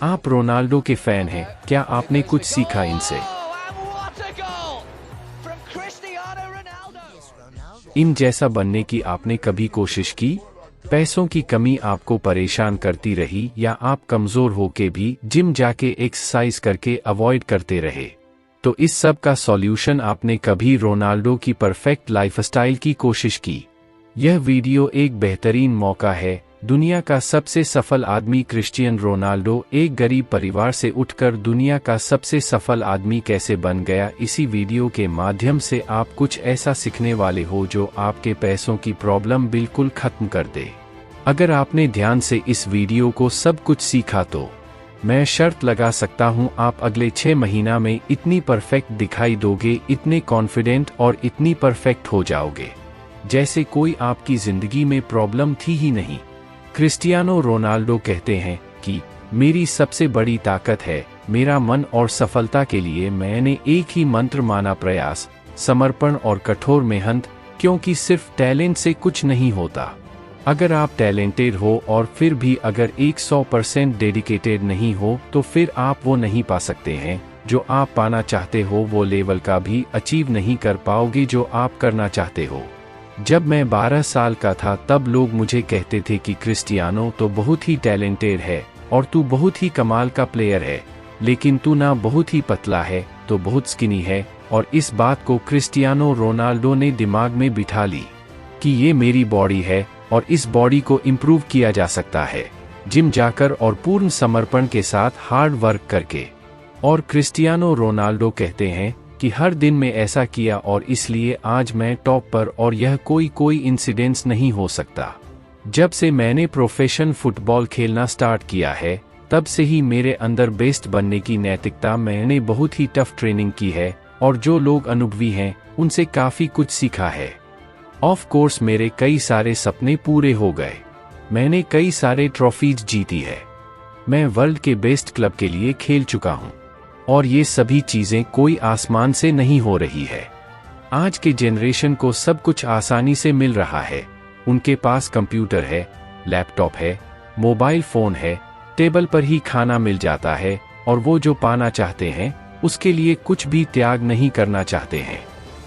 आप रोनाल्डो के फैन हैं, क्या आपने कुछ सीखा इनसे? इन जैसा बनने की आपने कभी कोशिश की? पैसों की कमी आपको परेशान करती रही या आप कमजोर होके भी जिम जाके एक्सरसाइज करके अवॉइड करते रहे? तो इस सब का सॉल्यूशन आपने कभी रोनाल्डो की परफेक्ट लाइफस्टाइल की कोशिश की? यह वीडियो एक बेहतरीन मौका है। दुनिया का सबसे सफल आदमी क्रिस्टियानो रोनाल्डो एक गरीब परिवार से उठकर दुनिया का सबसे सफल आदमी कैसे बन गया, इसी वीडियो के माध्यम से आप कुछ ऐसा सीखने वाले हो जो आपके पैसों की प्रॉब्लम बिल्कुल खत्म कर दे। अगर आपने ध्यान से इस वीडियो को सब कुछ सीखा तो मैं शर्त लगा सकता हूं आप अगले 6 महीना में इतनी परफेक्ट दिखाई दोगे, इतने कॉन्फिडेंट और इतनी परफेक्ट हो जाओगे जैसे कोई आपकी जिंदगी में प्रॉब्लम थी ही नहीं। क्रिस्टियानो रोनाल्डो कहते हैं कि मेरी सबसे बड़ी ताकत है मेरा मन और सफलता के लिए मैंने एक ही मंत्र माना, प्रयास, समर्पण और कठोर मेहनत, क्योंकि सिर्फ टैलेंट से कुछ नहीं होता। अगर आप टैलेंटेड हो और फिर भी अगर 100% डेडिकेटेड नहीं हो तो फिर आप वो नहीं पा सकते हैं जो आप पाना चाहते हो, वो लेवल का भी अचीव नहीं कर पाओगे जो आप करना चाहते हो। जब मैं 12 साल का था तब लोग मुझे कहते थे कि क्रिस्टियानो तो बहुत ही टैलेंटेड है और तू बहुत ही कमाल का प्लेयर है, लेकिन तू ना बहुत ही पतला है तो बहुत स्किनी है। और इस बात को क्रिस्टियानो रोनाल्डो ने दिमाग में बिठा ली कि ये मेरी बॉडी है और इस बॉडी को इम्प्रूव किया जा सकता है जिम जाकर और पूर्ण समर्पण के साथ हार्ड वर्क करके। और क्रिस्टियानो रोनाल्डो कहते हैं कि हर दिन में ऐसा किया और इसलिए आज मैं टॉप पर और यह कोई इंसिडेंस नहीं हो सकता। जब से मैंने प्रोफेशनल फुटबॉल खेलना स्टार्ट किया है तब से ही मेरे अंदर बेस्ट बनने की नैतिकता, मैंने बहुत ही टफ ट्रेनिंग की है और जो लोग अनुभवी हैं उनसे काफी कुछ सीखा है। ऑफ कोर्स मेरे कई सारे सपने पूरे हो गए, मैंने कई सारे ट्रॉफीज जीती है, मैं वर्ल्ड के बेस्ट क्लब के लिए खेल चुका हूं और ये सभी चीजें कोई आसमान से नहीं हो रही है। आज के जनरेशन को सब कुछ आसानी से मिल रहा है, उनके पास कंप्यूटर है, लैपटॉप है, मोबाइल फोन है, टेबल पर ही खाना मिल जाता है और वो जो पाना चाहते हैं उसके लिए कुछ भी त्याग नहीं करना चाहते हैं।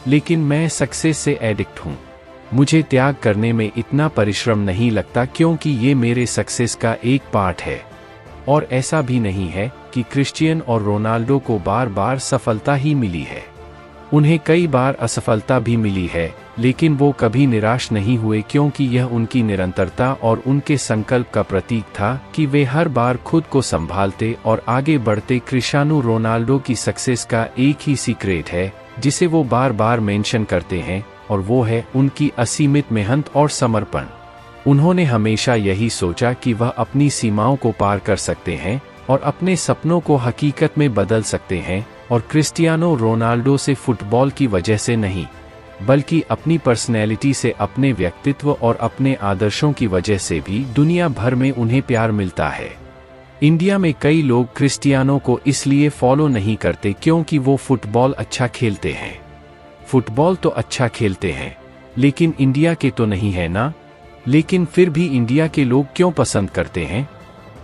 लेकिन मैं सक्सेस से एडिक्ट हूं, मुझे त्याग करने में इतना परिश्रम नहीं लगता क्योंकि ये मेरे सक्सेस का एक पार्ट है। और ऐसा भी नहीं है कि क्रिस्टियानो और रोनाल्डो को बार बार सफलता ही मिली है, उन्हें कई बार असफलता भी मिली है, लेकिन वो कभी निराश नहीं हुए क्योंकि यह उनकी निरंतरता और उनके संकल्प का प्रतीक था कि वे हर बार खुद को संभालते और आगे बढ़ते। क्रिस्टियानो रोनाल्डो की सक्सेस का एक ही सीक्रेट है जिसे वो बार बार मेंशन करते हैं और वो है उनकी असीमित मेहनत और समर्पण। उन्होंने हमेशा यही सोचा कि वह अपनी सीमाओं को पार कर सकते हैं और अपने सपनों को हकीकत में बदल सकते हैं। और क्रिस्टियानो रोनाल्डो से फुटबॉल की वजह से नहीं, बल्कि अपनी पर्सनैलिटी से, अपने व्यक्तित्व और अपने आदर्शों की वजह से भी दुनिया भर में उन्हें प्यार मिलता है। इंडिया में कई लोग क्रिस्टियानो को इसलिए फॉलो नहीं करते क्योंकि वो फुटबॉल अच्छा खेलते हैं। फुटबॉल तो अच्छा खेलते हैं लेकिन इंडिया के तो नहीं है ना। लेकिन फिर भी इंडिया के लोग क्यों पसंद करते हैं?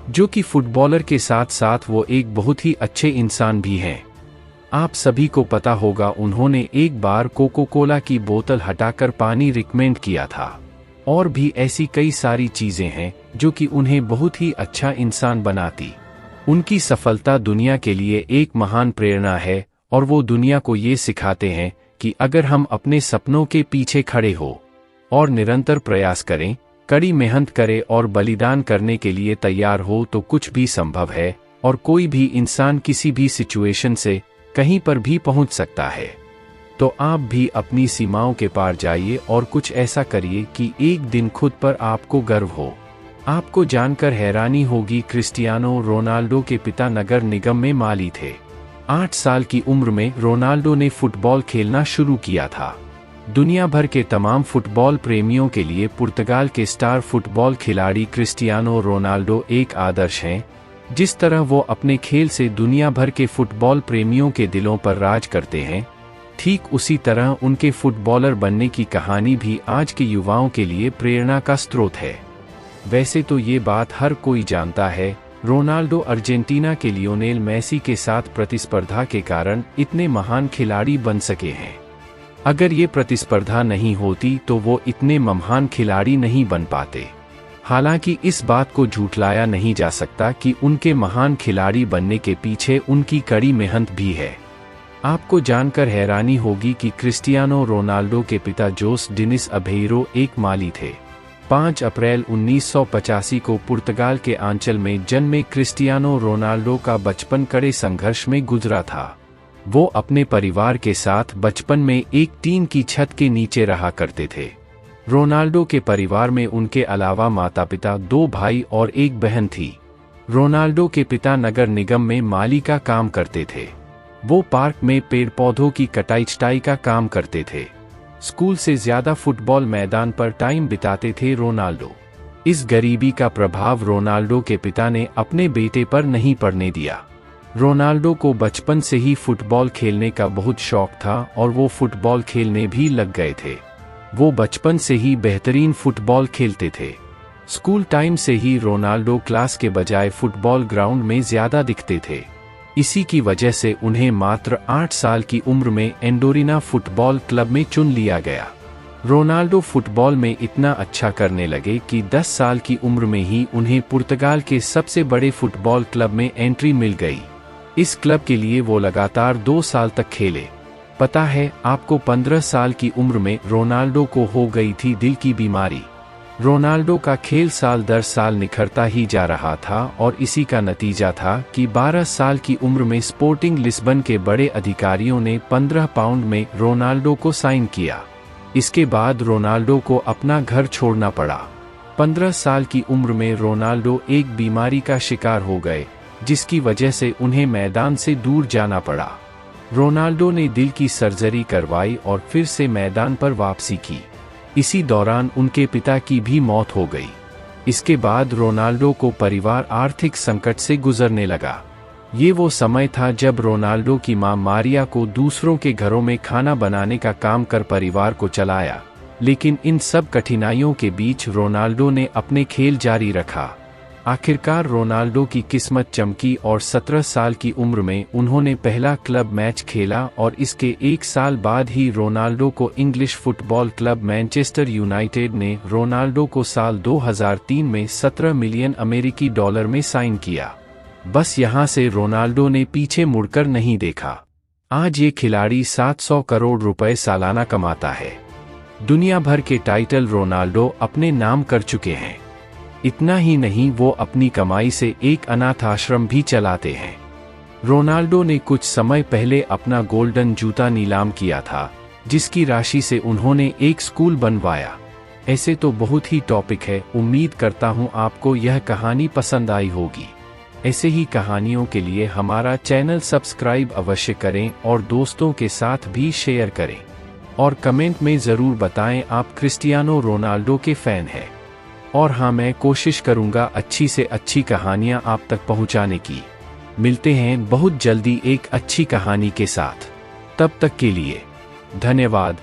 जो कि फुटबॉलर के साथ साथ वो एक बहुत ही अच्छे इंसान भी हैं। आप सभी को पता होगा उन्होंने एक बार कोको कोला की बोतल हटाकर पानी रिकमेंड किया था। और भी ऐसी कई सारी चीजें हैं जो कि उन्हें बहुत ही अच्छा इंसान बनाती। उनकी सफलता दुनिया के लिए एक महान प्रेरणा है और वो दुनिया को ये सिखाते हैं कि अगर हम अपने सपनों के पीछे खड़े हो और निरंतर प्रयास करें, कड़ी मेहनत करें और बलिदान करने के लिए तैयार हो तो कुछ भी संभव है और कोई भी इंसान किसी भी सिचुएशन से कहीं पर भी पहुंच सकता है। तो आप भी अपनी सीमाओं के पार जाइए और कुछ ऐसा करिए कि एक दिन खुद पर आपको गर्व हो। आपको जानकर हैरानी होगी, क्रिस्टियानो रोनाल्डो के पिता नगर निगम में माली थे। 8 साल की उम्र में रोनाल्डो ने फुटबॉल खेलना शुरू किया था। दुनिया भर के तमाम फुटबॉल प्रेमियों के लिए पुर्तगाल के स्टार फुटबॉल खिलाड़ी क्रिस्टियानो रोनाल्डो एक आदर्श हैं। जिस तरह वो अपने खेल से दुनिया भर के फुटबॉल प्रेमियों के दिलों पर राज करते हैं, ठीक उसी तरह उनके फुटबॉलर बनने की कहानी भी आज के युवाओं के लिए प्रेरणा का स्रोत है। वैसे तो ये बात हर कोई जानता है, रोनाल्डो अर्जेंटीना के लियोनेल मेसी के साथ प्रतिस्पर्धा के कारण इतने महान खिलाड़ी बन सके हैं। अगर ये प्रतिस्पर्धा नहीं होती तो वो इतने महान खिलाड़ी नहीं बन पाते। हालांकि इस बात को झूठलाया नहीं जा सकता कि उनके महान खिलाड़ी बनने के पीछे उनकी कड़ी मेहनत भी है। आपको जानकर हैरानी होगी कि क्रिस्टियानो रोनाल्डो के पिता जोस डिनिस अभेइरो एक माली थे। 5 अप्रैल 1985 को पुर्तगाल के आंचल में जन्मे क्रिस्टियानो रोनाल्डो का बचपन कड़े संघर्ष में गुजरा था। वो अपने परिवार के साथ बचपन में एक टीन की छत के नीचे रहा करते थे। रोनाल्डो के परिवार में उनके अलावा माता पिता, 2 भाई और एक बहन थी। रोनाल्डो के पिता नगर निगम में माली का काम करते थे। वो पार्क में पेड़ पौधों की कटाई छटाई का काम करते थे। स्कूल से ज्यादा फुटबॉल मैदान पर टाइम बिताते थे रोनाल्डो। इस गरीबी का प्रभाव रोनाल्डो के पिता ने अपने बेटे पर नहीं पड़ने दिया। रोनाल्डो को बचपन से ही फुटबॉल खेलने का बहुत शौक था और वो फुटबॉल खेलने भी लग गए थे। वो बचपन से ही बेहतरीन फुटबॉल खेलते थे। स्कूल टाइम से ही रोनाल्डो क्लास के बजाय फुटबॉल ग्राउंड में ज्यादा दिखते थे। इसी की वजह से उन्हें मात्र 8 साल की उम्र में एंडोरिना फुटबॉल क्लब में चुन लिया गया। रोनाल्डो फुटबॉल में इतना अच्छा करने लगे कि 10 साल की उम्र में ही उन्हें पुर्तगाल के सबसे बड़े फुटबॉल क्लब में एंट्री मिल गई। इस क्लब के लिए वो लगातार 2 साल तक खेले। पता है आपको, 15 साल की उम्र में रोनाल्डो को हो गई थी दिल की बीमारी। रोनाल्डो का खेल साल दर साल निखरता ही जा रहा था और इसी का नतीजा था कि 12 साल की उम्र में स्पोर्टिंग लिस्बन के बड़े अधिकारियों ने 15 पाउंड में रोनाल्डो को साइन किया। इसके बाद रोनाल्डो को अपना घर छोड़ना पड़ा। 15 साल की उम्र में रोनाल्डो एक बीमारी का शिकार हो गए, जिसकी वजह से उन्हें मैदान से दूर जाना पड़ा। रोनाल्डो ने दिल की सर्जरी करवाई और फिर से मैदान पर वापसी की। इसी दौरान उनके पिता की भी मौत हो गई। इसके बाद रोनाल्डो को परिवार आर्थिक संकट से गुजरने लगा। ये वो समय था जब रोनाल्डो की मां मारिया को दूसरों के घरों में खाना बनाने का काम कर परिवार को चलाया। लेकिन इन सब कठिनाइयों के बीच रोनाल्डो ने अपने खेल जारी रखा। आखिरकार रोनाल्डो की किस्मत चमकी और 17 साल की उम्र में उन्होंने पहला क्लब मैच खेला और इसके 1 साल बाद ही रोनाल्डो को English football club Manchester United ने रोनाल्डो को साल 2003 में 17 मिलियन अमेरिकी डॉलर में साइन किया। बस यहाँ से रोनाल्डो ने पीछे मुड़कर नहीं देखा। आज ये खिलाड़ी 700 करोड़ रुपए सालाना कमाता है। दुनिया भर के टाइटल रोनाल्डो अपने नाम कर चुके हैं। इतना ही नहीं, वो अपनी कमाई से एक अनाथ आश्रम भी चलाते हैं। रोनाल्डो ने कुछ समय पहले अपना गोल्डन जूता नीलाम किया था, जिसकी राशि से उन्होंने एक स्कूल बनवाया। ऐसे तो बहुत ही टॉपिक है। उम्मीद करता हूँ आपको यह कहानी पसंद आई होगी। ऐसे ही कहानियों के लिए हमारा चैनल सब्सक्राइब अवश्य करें और दोस्तों के साथ भी शेयर करें। और कमेंट में ज़रूर बताएं आप क्रिस्टियानो रोनाल्डो के फैन हैं। और हाँ, मैं कोशिश करूँगा अच्छी से अच्छी कहानियाँ आप तक पहुँचाने की। मिलते हैं बहुत जल्दी एक अच्छी कहानी के साथ। तब तक के लिए धन्यवाद।